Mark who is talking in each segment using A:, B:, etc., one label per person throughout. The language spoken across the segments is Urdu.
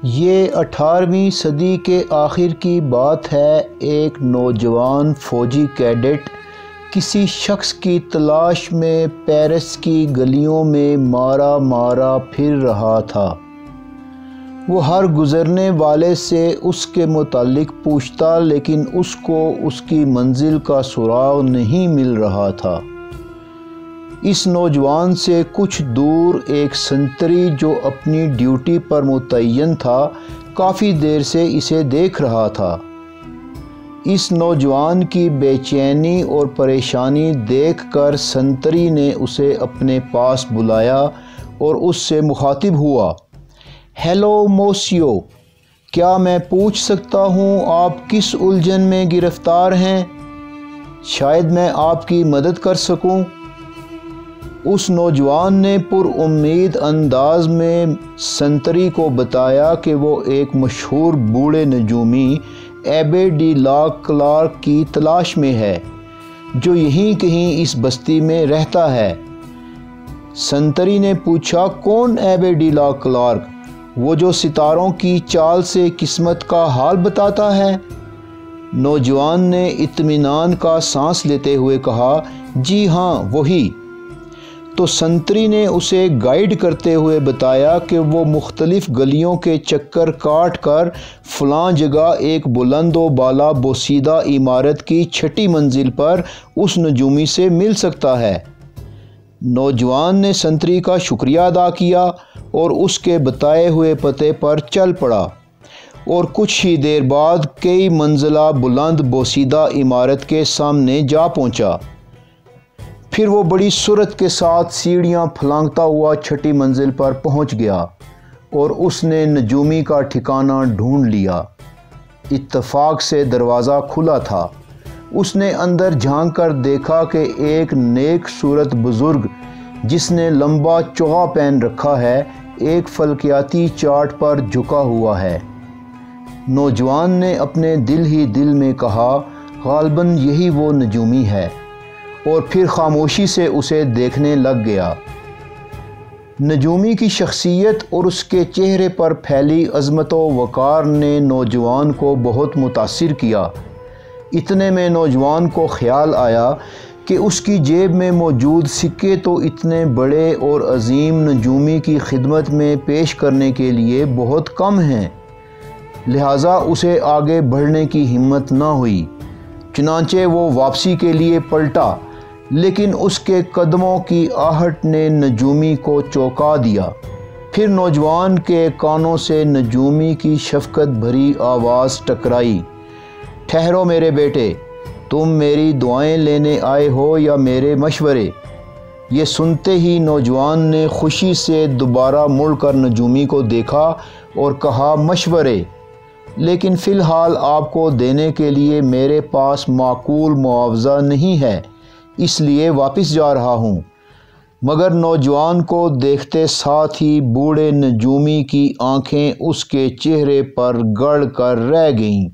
A: یہ 18ویں صدی کے آخر کی بات ہے۔ ایک نوجوان فوجی کیڈٹ کسی شخص کی تلاش میں پیرس کی گلیوں میں مارا پھر رہا تھا۔ وہ ہر گزرنے والے سے اس کے متعلق پوچھتا، لیکن اس کو اس کی منزل کا سراغ نہیں مل رہا تھا۔ اس نوجوان سے کچھ دور ایک سنتری جو اپنی ڈیوٹی پر متعین تھا، کافی دیر سے اسے دیکھ رہا تھا۔ اس نوجوان کی بے چینی اور پریشانی دیکھ کر سنتری نے اسے اپنے پاس بلایا اور اس سے مخاطب ہوا۔ ہیلو موسیو، کیا میں پوچھ سکتا ہوں آپ کس الجھن میں گرفتار ہیں؟ شاید میں آپ کی مدد کر سکوں۔ اس نوجوان نے پر امید انداز میں سنتری کو بتایا کہ وہ ایک مشہور بوڑھے نجومی ایبے ڈی لا کلارک کی تلاش میں ہے، جو یہیں کہیں اس بستی میں رہتا ہے۔ سنتری نے پوچھا، کون ایبے ڈی لا کلارک؟ وہ جو ستاروں کی چال سے قسمت کا حال بتاتا ہے؟ نوجوان نے اطمینان کا سانس لیتے ہوئے کہا، جی ہاں، وہی۔ تو سنتری نے اسے گائیڈ کرتے ہوئے بتایا کہ وہ مختلف گلیوں کے چکر کاٹ کر فلاں جگہ ایک بلند و بالا بوسیدہ عمارت کی 6ٹھی منزل پر اس نجومی سے مل سکتا ہے۔ نوجوان نے سنتری کا شکریہ ادا کیا اور اس کے بتائے ہوئے پتے پر چل پڑا، اور کچھ ہی دیر بعد کئی منزلہ بلند بوسیدہ عمارت کے سامنے جا پہنچا۔ پھر وہ بڑی سرعت کے ساتھ سیڑھیاں پھلانگتا ہوا 6ٹھی منزل پر پہنچ گیا اور اس نے نجومی کا ٹھکانہ ڈھونڈ لیا۔ اتفاق سے دروازہ کھلا تھا۔ اس نے اندر جھانک کر دیکھا کہ ایک نیک صورت بزرگ جس نے لمبا چوغا پہن رکھا ہے، ایک فلکیاتی چارٹ پر جھکا ہوا ہے۔ نوجوان نے اپنے دل ہی دل میں کہا، غالباً یہی وہ نجومی ہے، اور پھر خاموشی سے اسے دیکھنے لگ گیا۔ نجومی کی شخصیت اور اس کے چہرے پر پھیلی عظمت و وقار نے نوجوان کو بہت متاثر کیا۔ اتنے میں نوجوان کو خیال آیا کہ اس کی جیب میں موجود سکے تو اتنے بڑے اور عظیم نجومی کی خدمت میں پیش کرنے کے لیے بہت کم ہیں، لہٰذا اسے آگے بڑھنے کی ہمت نہ ہوئی۔ چنانچہ وہ واپسی کے لیے پلٹا، لیکن اس کے قدموں کی آہٹ نے نجومی کو چونکا دیا۔ پھر نوجوان کے کانوں سے نجومی کی شفقت بھری آواز ٹکرائی، ٹھہرو میرے بیٹے، تم میری دعائیں لینے آئے ہو یا میرے مشورے؟ یہ سنتے ہی نوجوان نے خوشی سے دوبارہ مڑ کر نجومی کو دیکھا اور کہا، مشورے؟ لیکن فی الحال آپ کو دینے کے لیے میرے پاس معقول معاوضہ نہیں ہے، اس لیے واپس جا رہا ہوں۔ مگر نوجوان کو دیکھتے ساتھ ہی بوڑھے نجومی کی آنکھیں اس کے چہرے پر گڑ کر رہ گئیں۔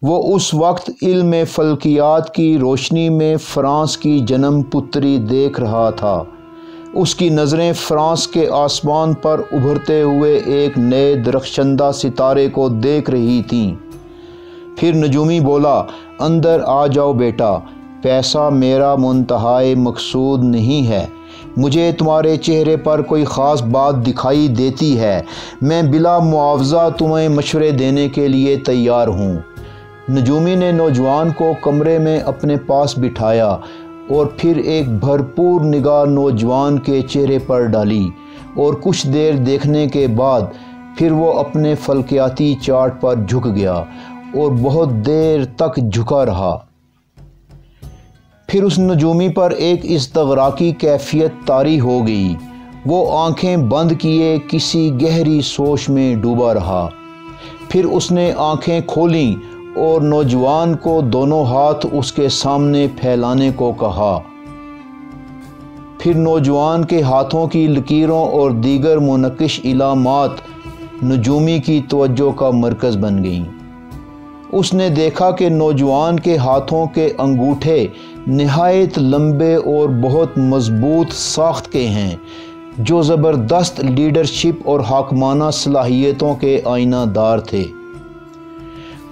A: وہ اس وقت علم فلکیات کی روشنی میں فرانس کی جنم پتری دیکھ رہا تھا۔ اس کی نظریں فرانس کے آسمان پر ابھرتے ہوئے ایک نئے درخشندہ ستارے کو دیکھ رہی تھیں۔ پھر نجومی بولا، اندر آ جاؤ بیٹا، پیسہ میرا منتہائے مقصود نہیں ہے، مجھے تمہارے چہرے پر کوئی خاص بات دکھائی دیتی ہے، میں بلا معاوضہ تمہیں مشورے دینے کے لیے تیار ہوں۔ نجومی نے نوجوان کو کمرے میں اپنے پاس بٹھایا اور پھر ایک بھرپور نگاہ نوجوان کے چہرے پر ڈالی، اور کچھ دیر دیکھنے کے بعد پھر وہ اپنے فلکیاتی چارٹ پر جھک گیا اور بہت دیر تک جھکا رہا۔ پھر اس نجومی پر ایک استغراقی کیفیت طاری ہو گئی۔ وہ آنکھیں بند کیے کسی گہری سوچ میں ڈوبا رہا۔ پھر اس نے آنکھیں کھولیں اور نوجوان کو دونوں ہاتھ اس کے سامنے پھیلانے کو کہا۔ پھر نوجوان کے ہاتھوں کی لکیروں اور دیگر منقش علامات نجومی کی توجہ کا مرکز بن گئیں۔ اس نے دیکھا کہ نوجوان کے ہاتھوں کے انگوٹھے نہایت لمبے اور بہت مضبوط ساخت کے ہیں، جو زبردست لیڈرشپ اور حاکمانہ صلاحیتوں کے آئینہ دار تھے۔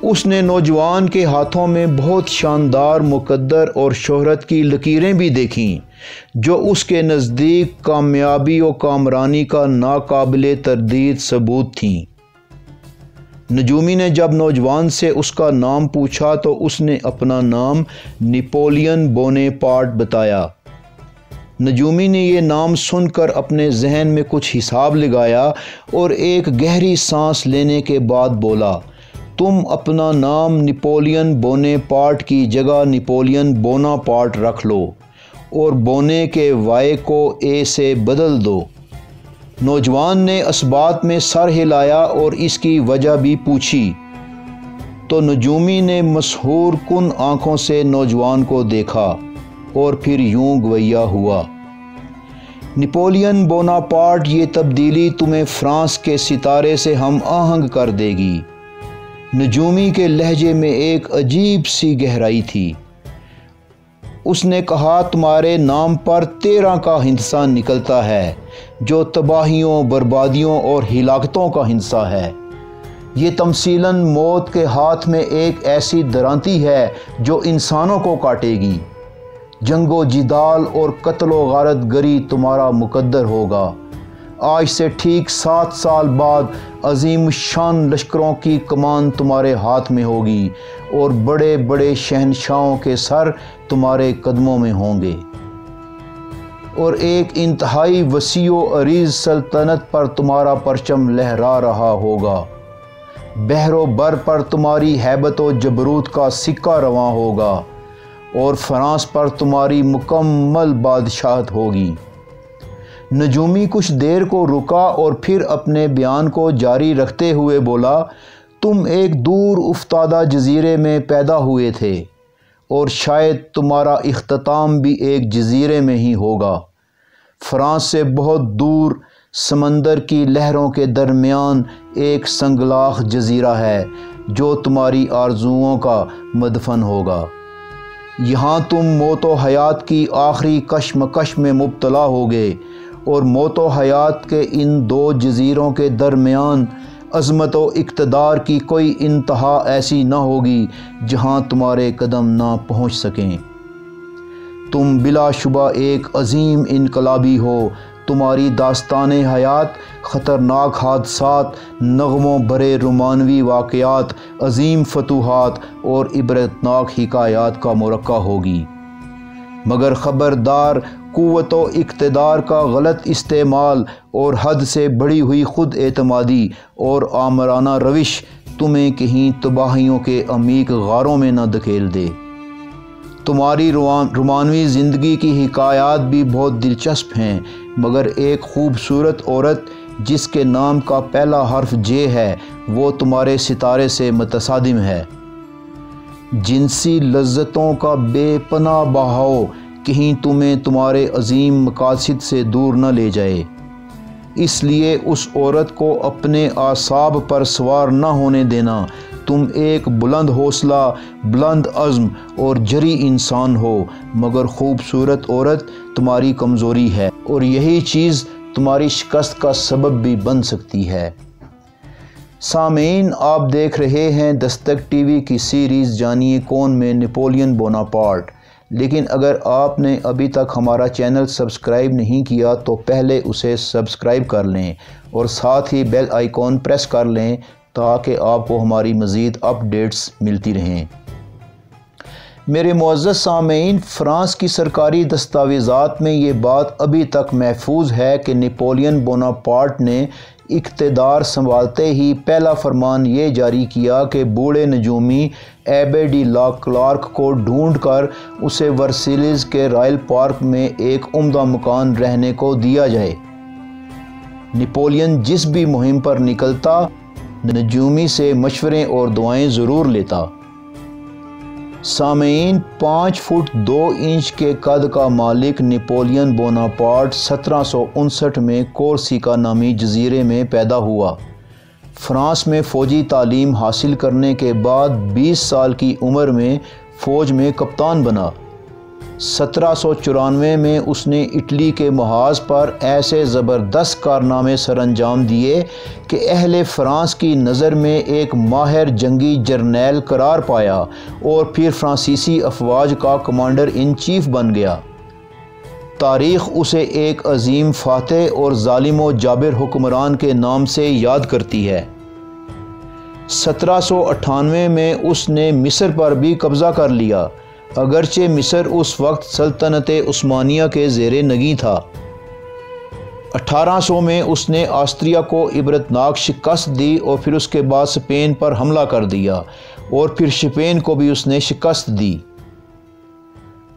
A: اس نے نوجوان کے ہاتھوں میں بہت شاندار مقدر اور شہرت کی لکیریں بھی دیکھیں، جو اس کے نزدیک کامیابی و کامرانی کا ناقابل تردید ثبوت تھیں۔ نجومی نے جب نوجوان سے اس کا نام پوچھا تو اس نے اپنا نام نپولین بونیپارٹ بتایا۔ نجومی نے یہ نام سن کر اپنے ذہن میں کچھ حساب لگایا اور ایک گہری سانس لینے کے بعد بولا، تم اپنا نام نپولین بونیپارٹ کی جگہ نپولین بوناپارٹ رکھ لو اور بونے کے وائی کو اے سے بدل دو۔ نوجوان نے اس بات میں سر ہلایا اور اس کی وجہ بھی پوچھی تو نجومی نے مسحور کن آنکھوں سے نوجوان کو دیکھا اور پھر یوں گویا ہوا، نپولین بوناپارٹ، یہ تبدیلی تمہیں فرانس کے ستارے سے ہم آہنگ کر دے گی۔ نجومی کے لہجے میں ایک عجیب سی گہرائی تھی۔ اس نے کہا، تمہارے نام پر 13 کا ہندسہ نکلتا ہے جو تباہیوں، بربادیوں اور ہلاکتوں کا ہندسہ ہے۔ یہ تمثیلاً موت کے ہاتھ میں ایک ایسی درانتی ہے جو انسانوں کو کاٹے گی۔ جنگ و جدال اور قتل و غارت گری تمہارا مقدر ہوگا۔ آج سے ٹھیک 7 سال بعد عظیم الشان لشکروں کی کمان تمہارے ہاتھ میں ہوگی اور بڑے بڑے شہنشاہوں کے سر تمہارے قدموں میں ہوں گے، اور ایک انتہائی وسیع و عریض سلطنت پر تمہارا پرچم لہرا رہا ہوگا۔ بحر و بر پر تمہاری ہیبت و جبروت کا سکہ رواں ہوگا اور فرانس پر تمہاری مکمل بادشاہت ہوگی۔ نجومی کچھ دیر کو رکا اور پھر اپنے بیان کو جاری رکھتے ہوئے بولا، تم ایک دور افتادہ جزیرے میں پیدا ہوئے تھے اور شاید تمہارا اختتام بھی ایک جزیرے میں ہی ہوگا۔ فرانس سے بہت دور سمندر کی لہروں کے درمیان ایک سنگلاخ جزیرہ ہے جو تمہاری آرزوؤں کا مدفن ہوگا۔ یہاں تم موت و حیات کی آخری کشمکش میں مبتلا ہوگے اور موت و حیات کے ان 2 جزیروں کے درمیان عظمت و اقتدار کی کوئی انتہا ایسی نہ ہوگی جہاں تمہارے قدم نہ پہنچ سکیں۔ تم بلا شبہ ایک عظیم انقلابی ہو۔ تمہاری داستان حیات خطرناک حادثات، نغموں بھرے رومانوی واقعات، عظیم فتوحات اور عبرتناک حکایات کا مرقع ہوگی۔ مگر خبردار، قوت و اقتدار کا غلط استعمال اور حد سے بڑھی ہوئی خود اعتمادی اور آمرانہ روش تمہیں کہیں تباہیوں کے عمیق غاروں میں نہ دھکیل دے۔ تمہاری رومانوی زندگی کی حکایات بھی بہت دلچسپ ہیں، مگر ایک خوبصورت عورت جس کے نام کا پہلا حرف جے ہے وہ تمہارے ستارے سے متصادم ہے۔ جنسی لذتوں کا بے پناہ بہاؤ کہیں تمہیں تمہارے عظیم مقاصد سے دور نہ لے جائے، اس لیے اس عورت کو اپنے اعصاب پر سوار نہ ہونے دینا۔ تم ایک بلند حوصلہ، بلند عزم اور جری انسان ہو، مگر خوبصورت عورت تمہاری کمزوری ہے اور یہی چیز تمہاری شکست کا سبب بھی بن سکتی ہے۔ سامعین، آپ دیکھ رہے ہیں دستک ٹی وی کی سیریز جانیے کون میں نپولین بوناپارٹ۔ لیکن اگر آپ نے ابھی تک ہمارا چینل سبسکرائب نہیں کیا تو پہلے اسے سبسکرائب کر لیں اور ساتھ ہی بیل آئیکن پریس کر لیں تاکہ آپ کو ہماری مزید اپڈیٹس ملتی رہیں۔ میرے معزز سامعین، فرانس کی سرکاری دستاویزات میں یہ بات ابھی تک محفوظ ہے کہ نپولین بوناپارٹ نے اقتدار سنبھالتے ہی پہلا فرمان یہ جاری کیا کہ بوڑھے نجومی ایبے ڈی لا کلارک کو ڈھونڈ کر اسے ورسیلیز کے رائل پارک میں ایک عمدہ مکان رہنے کو دیا جائے۔ نپولین جس بھی مہم پر نکلتا، نجومی سے مشورے اور دعائیں ضرور لیتا۔ سامعین، 5 فٹ 2 انچ کے قد کا مالک نپولین بوناپارٹ 1759 میں کورسیکا نامی جزیرے میں پیدا ہوا۔ فرانس میں فوجی تعلیم حاصل کرنے کے بعد 20 سال کی عمر میں فوج میں کپتان بنا۔ 1794 میں اس نے اٹلی کے محاذ پر ایسے زبردست کارنامے سر انجام دیے کہ اہل فرانس کی نظر میں ایک ماہر جنگی جرنیل قرار پایا اور پھر فرانسیسی افواج کا کمانڈر ان چیف بن گیا۔ تاریخ اسے ایک عظیم فاتح اور ظالم و جابر حکمران کے نام سے یاد کرتی ہے۔ 1798 میں اس نے مصر پر بھی قبضہ کر لیا، اگرچہ مصر اس وقت سلطنت عثمانیہ کے زیر نگیں تھا۔ 1800 میں اس نے آسٹریا کو عبرتناک شکست دی اور پھر اس کے بعد اسپین پر حملہ کر دیا اور پھر اسپین کو بھی اس نے شکست دی۔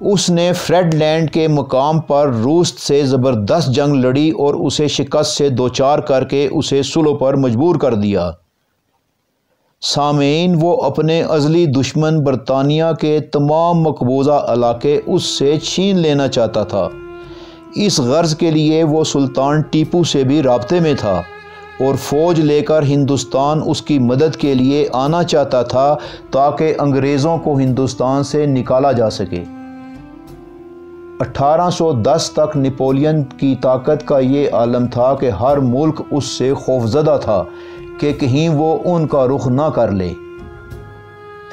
A: اس نے فریڈ لینڈ کے مقام پر روس سے زبردست جنگ لڑی اور اسے شکست سے دوچار کر کے اسے صلح پر مجبور کر دیا۔ سامعین، وہ اپنے ازلی دشمن برطانیہ کے تمام مقبوضہ علاقے اس سے چھین لینا چاہتا تھا۔ اس غرض کے لیے وہ سلطان ٹیپو سے بھی رابطے میں تھا اور فوج لے کر ہندوستان اس کی مدد کے لیے آنا چاہتا تھا تاکہ انگریزوں کو ہندوستان سے نکالا جا سکے۔ 1810 تک نپولین کی طاقت کا یہ عالم تھا کہ ہر ملک اس سے خوفزدہ تھا کہ کہیں وہ ان کا رخ نہ کر لے۔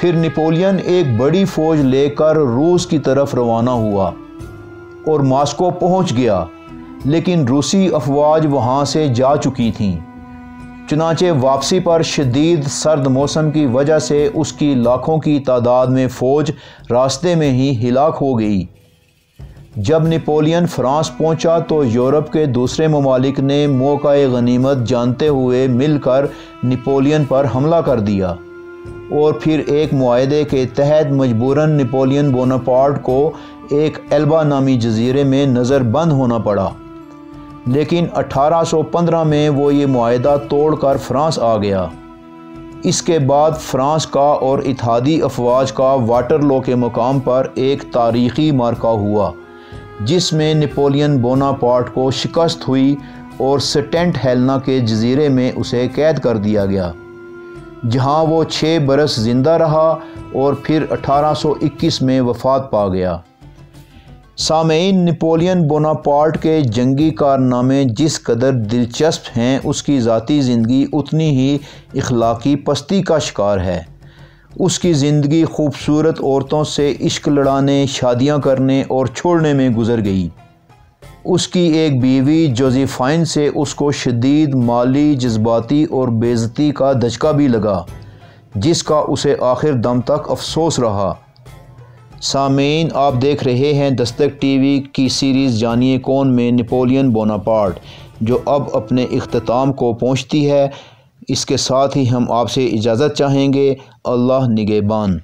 A: پھر نپولین ایک بڑی فوج لے کر روس کی طرف روانہ ہوا اور ماسکو پہنچ گیا، لیکن روسی افواج وہاں سے جا چکی تھیں۔ چنانچہ واپسی پر شدید سرد موسم کی وجہ سے اس کی لاکھوں کی تعداد میں فوج راستے میں ہی ہلاک ہو گئی۔ جب نپولین فرانس پہنچا تو یورپ کے دوسرے ممالک نے موقع غنیمت جانتے ہوئے مل کر نپولین پر حملہ کر دیا اور پھر ایک معاہدے کے تحت مجبوراً نپولین بوناپارٹ کو ایک ایلبا نامی جزیرے میں نظر بند ہونا پڑا، لیکن 1815 میں وہ یہ معاہدہ توڑ کر فرانس آ گیا۔ اس کے بعد فرانس کا اور اتحادی افواج کا واٹرلو کے مقام پر ایک تاریخی معرکہ ہوا، جس میں نپولین بوناپارٹ کو شکست ہوئی اور سٹینٹ ہیلنا کے جزیرے میں اسے قید کر دیا گیا، جہاں وہ 6 برس زندہ رہا اور پھر 1821 میں وفات پا گیا۔ سامعین، نپولین بوناپارٹ کے جنگی کارنامے جس قدر دلچسپ ہیں، اس کی ذاتی زندگی اتنی ہی اخلاقی پستی کا شکار ہے۔ اس کی زندگی خوبصورت عورتوں سے عشق لڑانے، شادیاں کرنے اور چھوڑنے میں گزر گئی۔ اس کی ایک بیوی جوزیفائن سے اس کو شدید مالی، جذباتی اور بے عزتی کا دھچکا بھی لگا، جس کا اسے آخر دم تک افسوس رہا۔ سامعین، آپ دیکھ رہے ہیں دستک ٹی وی کی سیریز جانیے کون میں نپولین بوناپارٹ، جو اب اپنے اختتام کو پہنچتی ہے۔ اس کے ساتھ ہی ہم آپ سے اجازت چاہیں گے۔ اللہ نگہبان۔